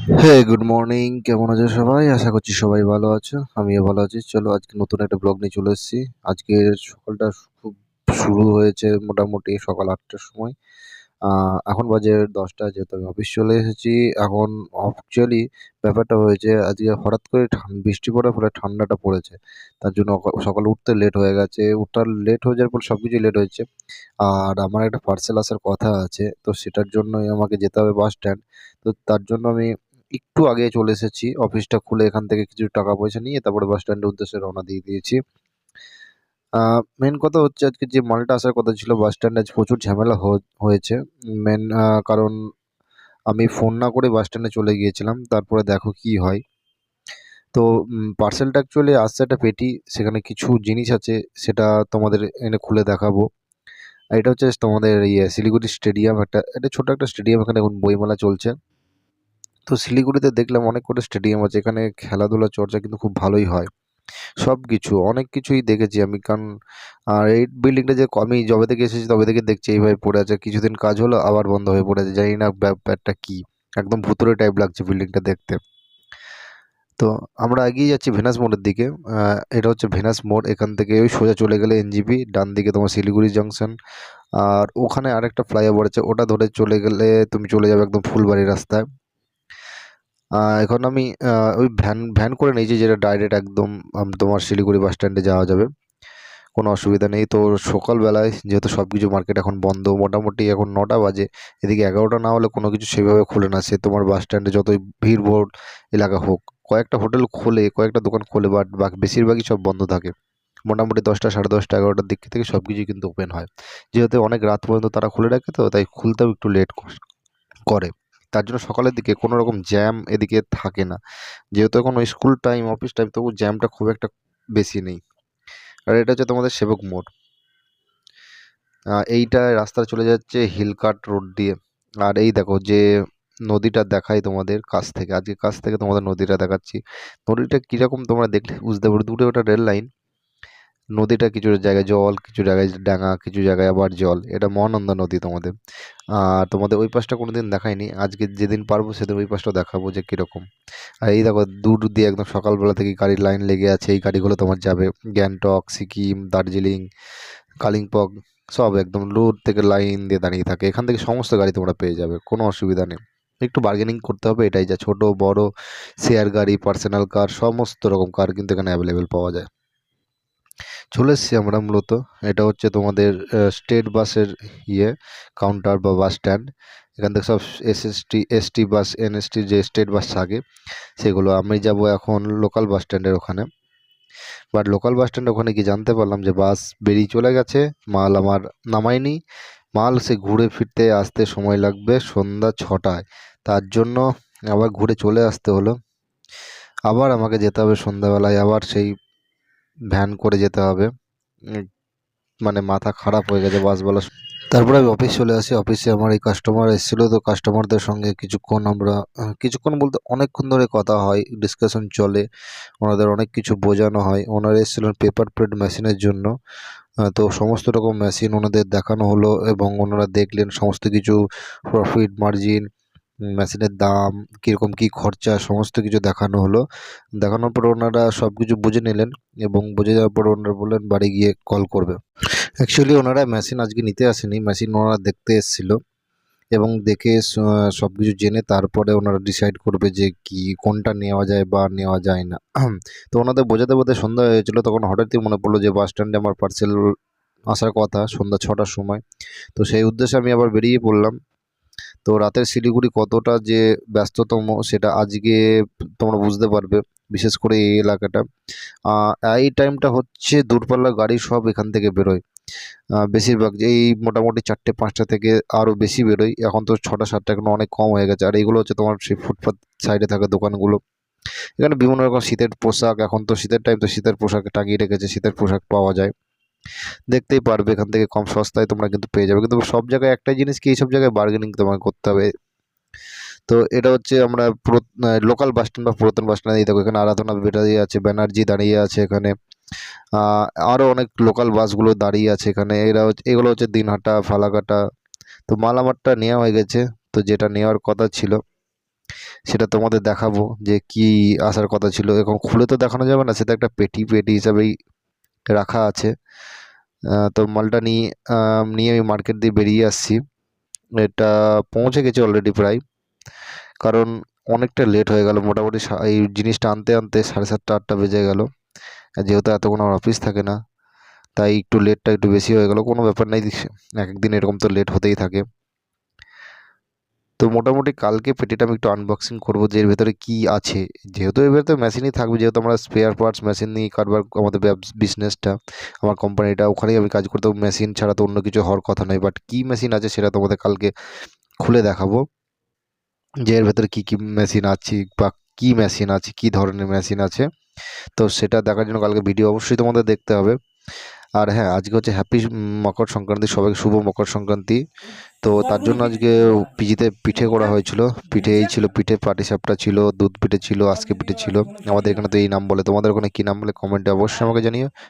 Good morning. কেমন আছো সবাই? আশা করছি সবাই ভালো আছো। আমিও ভালো আছি। চলো আজকে নতুন একটা ব্লগ নিয়ে চলে এসেছি। আজকের সকালটা খুব শুরু হয়েছে মোটামুটি সকাল ৮টার সময়। এখন বাজে ১০টা, যেহেতু আমি অফিস চলে এসেছি। এখন অ্যাকচুয়ালি ব্যাপারটা হয়েছে আজকে হঠাৎ করে বৃষ্টি পড়ার ফলে ঠান্ডাটা পড়েছে। তার জন্য সকালে উঠতে লেট হয়ে গেছে। উঠা লেট হয়ে যাওয়ার ফলে সবকিছুই লেট হয়েছে। আর আমার একটা পার্সেল আসার কথা আছে। তো সেটার জন্যই আমাকে যেতে হবে বাস স্ট্যান্ড। তো তার জন্য আমি একটু আগে চলে এসেছি। অফিসটা খুলে এখান থেকে কিছু টাকা পয়সা নিয়ে তারপরে বাস স্ট্যান্ডের উদ্দেশ্যে রওনা দিয়ে দিয়েছি। মেইন কথা হচ্ছে আজকে যে মালটা আসার কথা ছিল বাস স্ট্যান্ডে আজ প্রচুর ঝামেলা হয়েছে। মেইন কারণ আমি ফোন না করে বাস স্ট্যান্ডে চলে গিয়েছিলাম। তারপরে দেখো কি হয়। তো পার্সেলটা অ্যাকচুয়ালি আসছে একটা পেটি। সেখানে কিছু জিনিস আছে, সেটা তোমাদের এনে খুলে দেখাবো। আর এটা হচ্ছে তোমাদের শিলিগুড়ি স্টেডিয়াম, এটা ছোট একটা স্টেডিয়াম। এখানে এখন বইমেলা চলছে। তো শিলিগুড়িতে দেখলাম অনেক কটা স্টেডিয়াম আছে, এখানে খেলাধুলা চর্চা কিন্তু খুব ভালোই হয়। সবকিছু অনেক কিছুই দেখেছি আমি, কারণ আর এই বিল্ডিংটা যে আমি যবে থেকে এসেছি তবে থেকে দেখছি এইভাবে পড়ে আছে। কিছুদিন কাজ হলো আবার বন্ধ হয়ে পড়ে আছে, জানি না ব্যাপারটা কি। একদম ভুতুড়ে টাইপ লাগছে বিল্ডিংটা দেখতে। তো আমরা এগিয়ে যাচ্ছি ভেনাস মোড়ের দিকে। এটা হচ্ছে ভেনাস মোড়। এখান থেকে ওই সোজা চলে গেলে এনজিপি, ডান দিকে তোমার শিলিগুড়ি জংশন। আর ওখানে আরেকটা ফ্লাইওভার আছে, ওটা ধরে চলে গেলে তুমি চলে যাবে একদম ফুলবাড়ি রাস্তায়। এখন আমি ওই ভ্যান ভ্যান করে নিয়েছি, যেটা ডাইরেক্ট একদম তোমার শিলিগুড়ি বাস স্ট্যান্ডে যাওয়া যাবে। কোনো অসুবিধা নেই। তো সকালবেলায় যেহেতু সব কিছু মার্কেট এখন বন্ধ, মোটামুটি এখন ৯টা বাজে। এদিকে ১১টা না হলে কোনো কিছু সেভাবে খোলে না। সে তোমার বাস স্ট্যান্ডে যতই ভিড় এলাকা হোক, কয়েকটা হোটেল খোলে, কয়েকটা দোকান খোলে, বাট বাকি বেশিরভাগই সব বন্ধ থাকে। মোটামুটি ১০টা, সাড়ে ১০টা, ১১টার দিক থেকে সব কিছুই কিন্তু ওপেন হয়। যেহেতু অনেক রাত পর্যন্ত তারা খুলে রাখে, তো তাই খুলতেও একটু লেট করে। তার জন্য সকালের দিকে কোনো রকম জ্যাম এদিকে থাকে না। যেহেতু এখন স্কুল টাইম, অফিস টাইম, তবু জ্যামটা খুব একটা বেশি নেই। আর এটা হচ্ছে তোমাদের সেবক মোড়। এইটা রাস্তা চলে যাচ্ছে হিলকাট রোড দিয়ে। আর এই দেখো যে নদীটা দেখাই তোমাদের কাছ থেকে, আজকে কাছ থেকে তোমাদের নদীটা দেখাচ্ছি। নদীটা কিরকম তোমরা দেখলে বুঝতে পারো। দূরে ওটা রেল লাইন। নদীটা কিছু জায়গায় জল, কিছু জায়গায় ডাঙা, কিছু জায়গায় আবার জল। এটা মহানন্দা নদী তোমাদের। আর তোমাদের ওই পাশটা কোনোদিন দেখাইনি, আজকে যেদিন পারবো সেদিন ওই পাশটা দেখাবো যে কিরকম। আর এই দেখো দূর দিয়ে একদম সকালবেলা থেকে গাড়ির লাইন লেগে আছে। এই গাড়িগুলো তোমার যাবে গ্যাংটক, সিকিম, দার্জিলিং, কালিম্পং। সব একদম দূর থেকে লাইন দিয়ে দাঁড়িয়ে থাকে। এখান থেকে সমস্ত গাড়ি তোমরা পেয়ে যাবে, কোনো অসুবিধা নেই। একটু বার্গেনিং করতে হবে, এটাই যা। ছোট বড় শেয়ার গাড়ি, পার্সোনাল কার, সমস্ত রকম কার কিন্তু এখানে অ্যাভেলেবেল পাওয়া যায়। চলে এসেছি আমরা মূলত। এটা হচ্ছে তোমাদের স্টেট বাসের ইয়ে কাউন্টার বা বাস স্ট্যান্ড। এখান থেকে সব এসএসটি, এসটি বাস, এনএসটি যে স্টেট বাস থাকে সেগুলো। আমি যাব এখন লোকাল বাস স্ট্যান্ডের ওখানে। বাট লোকাল বাস স্ট্যান্ড ওখানে গিয়ে জানতে পারলাম যে বাস বেরিয়ে চলে গেছে। মাল আমার নামায়নি। মাল সে ঘুরে ফিরতে আসতে সময় লাগবে সন্ধ্যা ৬টায়। তার জন্য আবার ঘুরে চলে আসতে হলো। আবার আমাকে যেতে হবে সন্ধ্যাবেলায়, আবার সেই ভ্যান করে যেতে হবে। উম, মানে মাথা খারাপ হয়ে গেছে বাসওয়ালা। তারপরে আমি অফিস চলে আসি। অফিসে আমার এই কাস্টমার এসেছিলো, তো কাস্টমারদের সঙ্গে কিছুক্ষণ আমরা কিছুক্ষণ বলতে অনেকক্ষণ ধরে কথা হয়, ডিসকাশন চলে। ওনাদের অনেক কিছু বোঝানো হয়। ওনারা এসেছিলেন পেপার প্লেট মেশিনের জন্য। তো সমস্ত রকম মেশিন ওনাদের দেখানো হলো এবং ওনারা দেখলেন সমস্ত কিছু, প্রফিট মার্জিন, মেশিনের দাম, কীরকম কী খরচা, সমস্ত কিছু দেখানো হলো। দেখানোর পর ওনারা সব কিছু বুঝে নিলেন এবং বুঝে যাওয়ার পর ওনারা বললেন বাড়ি গিয়ে কল করবে। অ্যাকচুয়ালি ওনারা মেশিন আজকে নিতে আসেনি, মেশিন ওনারা দেখতে এসেছিল এবং দেখে সব কিছু জেনে তারপরে ওনারা ডিসাইড করবে যে কি কোনটা নেওয়া যায় বা নেওয়া যায় না। তো ওনাদের বোঝাতে বোঝাতে সন্ধ্যা হয়ে গেছিলো। তখন হঠাৎই মনে পড়লো যে বাস স্ট্যান্ডে আমার পার্সেল আসার কথা সন্ধ্যা ৬টার সময়। তো সেই উদ্দেশ্যে আমি আবার বেরিয়ে পড়লাম। তো রাতের শিলিগুড়ি কতটা যে ব্যস্ততম সেটা আজকে তোমরা বুঝতে পারবে, বিশেষ করে এই এলাকাটা। এই টাইমটা হচ্ছে দূরপাল্লার গাড়ি সব এখান থেকে বেরোয়। বেশিরভাগ এই মোটামুটি ৪টে ৫টা থেকে আরও বেশি বেরোয়। এখন তো ৬টা ৭টা এখন অনেক কম হয়ে গেছে। আর এইগুলো হচ্ছে তোমার সেই ফুটপাত সাইডে থাকা দোকানগুলো। এখানে বিভিন্ন রকম শীতের পোশাক, এখন তো শীতের টাইম, তো শীতের পোশাক টাঙিয়ে রেখেছে, শীতের পোশাক পাওয়া যায়। দেখতেই পারবে এখান থেকে কম সস্তায় তোমরা কিন্তু পেয়ে যাবে। কিন্তু সব জায়গায় একটাই জিনিস কি, এইসব জায়গায় বার্গেনিং তোমাকে করতে হবে। তো এটা হচ্ছে আমরা লোকাল বাস স্ট্যান্ড বা পুরাতন বাস স্ট্যান্ড। এই দেখো এখানে আরাধনা দাঁড়িয়ে আছে, ব্যানার্জি দাঁড়িয়ে আছে এখানে। আরও অনেক লোকাল বাসগুলো দাঁড়িয়ে আছে এখানে। এগুলো হচ্ছে দিনহাটা, ফালাকাটা। তো মাল আমারটা নেওয়া হয়ে গেছে। তো যেটা নেওয়ার কথা ছিল সেটা তোমাদের দেখাবো যে কি আসার কথা ছিল। এখন খুলে তো দেখানো যাবে না, সেটা একটা পেটি পেটি হিসাবেই রাখা আছে। তো মালটা নিয়ে আমি মার্কেট দিয়ে বেরিয়ে আসছি। এটা পৌঁছে গেছে অলরেডি প্রায়, কারণ অনেকটা লেট হয়ে গেল। মোটামুটি এই জিনিসটা আনতে আনতে 7:30-8টা বেজে গেল। আর যেহেতু এতক্ষণ আমার অফিস থাকে না, তাই লেটটা একটু বেশি হয়ে গেল। কোনো ব্যাপার নাই, এক এক দিন এরকম তো লেট হতেই থাকে। তো মোটামুটি কালকে পেটিটা আমি একটু আনবক্সিং করবো যে এর ভেতরে কি আছে। যেহেতু এর ভেতরে মেশিনই থাকবে, যেহেতু আমরা স্পেয়ার পার্টস মেশিন নিয়ে কারবার, আমাদের বিজনেসটা, আমার কোম্পানিটা ওখানেই আমি কাজ করতে, মেশিন ছাড়া তো অন্য কিছু হওয়ার কথা নয়। বাট কি মেশিন আছে সেটা তোমাদের কালকে খুলে দেখাবো, যে এর ভেতরে কি কি মেশিন আছে বা কি মেশিন আছে, কি ধরনের মেশিন আছে। তো সেটা দেখার জন্য কালকে ভিডিও অবশ্যই তোমাদের দেখতে হবে। আর হ্যাঁ, আজকে হচ্ছে হ্যাপি মকর সংক্রান্তি, সবাইকে শুভ মকর সংক্রান্তি। তো তার জন্য আজকে পিজিতে পিঠে করা হয়েছিল। পিঠে এই ছিল, পিঠে পাটিসাপটা ছিল, দুধ পিঠে ছিল, আজকে পিঠে ছিল। আমাদের এখানে তো এই নাম বলে, তোমাদের ওখানে কি নাম বলে কমেন্টে অবশ্যই আমাকে জানিও।